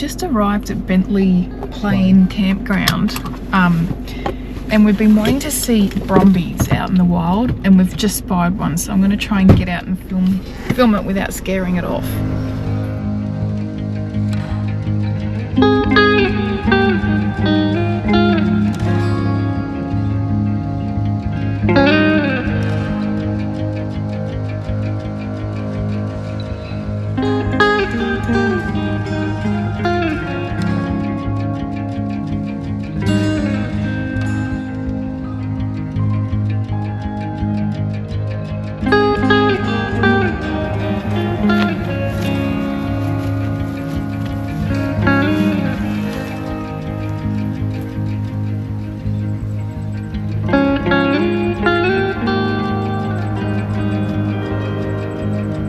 just arrived at Bentley Plain campground, and we've been wanting to see Brumbies out in the wild, and we've just spied one, so I'm going to try and get out and film it without scaring it off.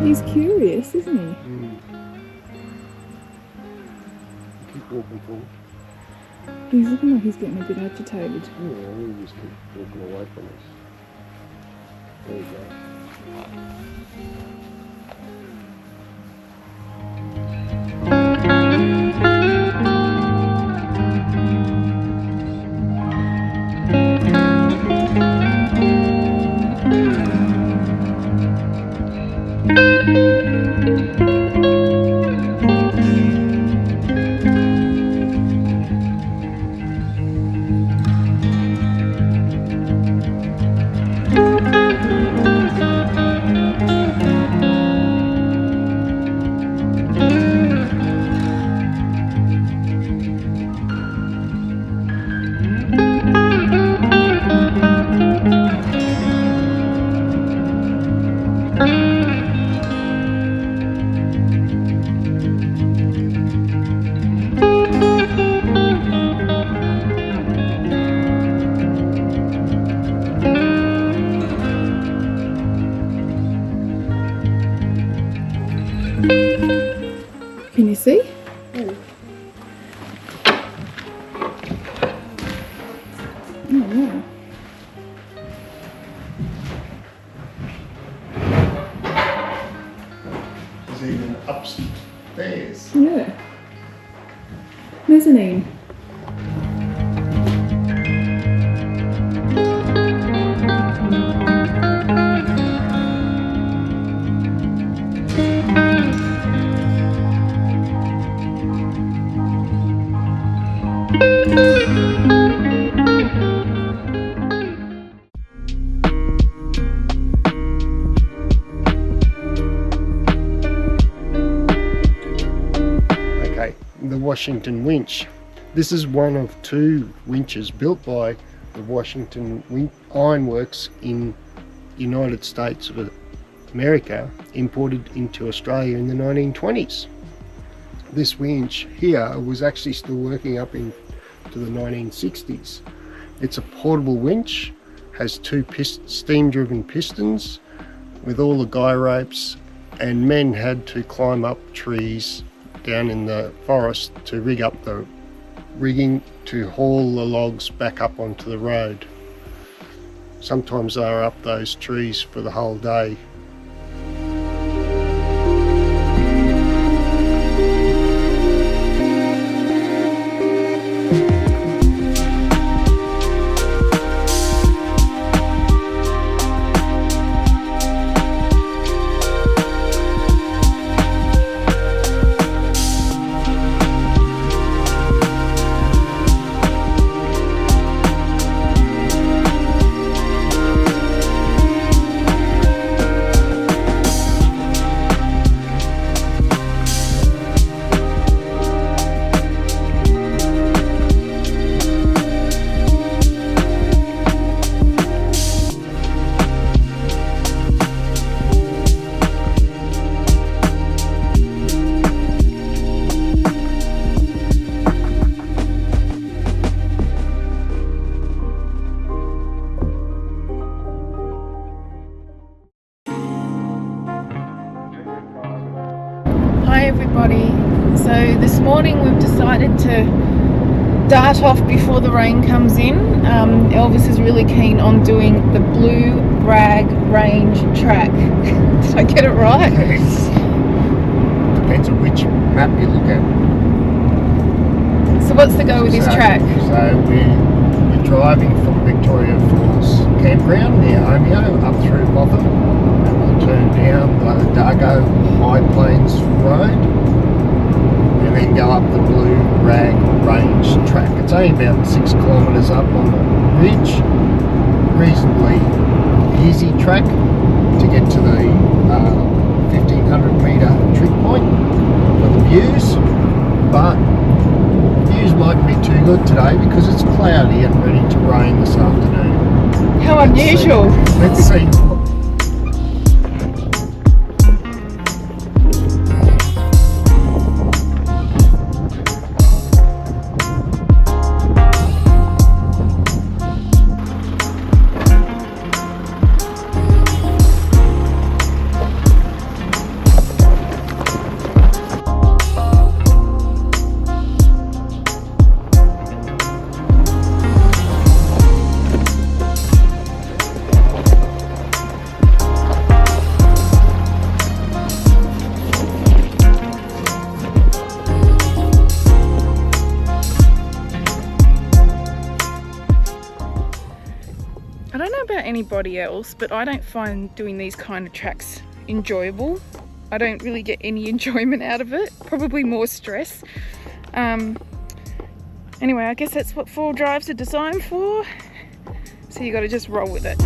He's curious, isn't he? Keep walking forward. He's looking like he's getting a bit agitated. Yeah, we'll just keep walking away from us. There you go. Can you see? Yeah. Oh, wow. There's even upstairs. Yeah. Mezzanine. Okay, the Washington winch. This is one of two winches built by the Washington Ironworks in United States of America, imported into Australia in the 1920s. This winch here was actually still working up into the 1960s. It's a portable winch, has two steam-driven pistons with all the guy ropes, and men had to climb up trees down in the forest to rig up the rigging to haul the logs back up onto the road. Sometimes they were up those trees for the whole day. Hi everybody. So this morning we've decided to dart off before the rain comes in. Elvis is really keen on doing the Blue Bragg Range track. Did I get it right? Yes. Depends on which map you look at. So what's the go with this track? So we're driving from Victoria Falls campground near Omeo up through Botham, and we'll turn down the Dargo High Plains Road and then go up the Blue Rag Range track. It's only about 6 kilometres up on the ridge, reasonably easy track to get to the 1500 metre trip point for the views, but views mightn't be too good today because it's cloudy and ready to rain this afternoon. How unusual. Let's see. I don't know about anybody else, but I don't find doing these kind of tracks enjoyable. I don't really get any enjoyment out of it, probably more stress. Anyway, I guess that's what 4-wheel drives are designed for, so you got to just roll with it.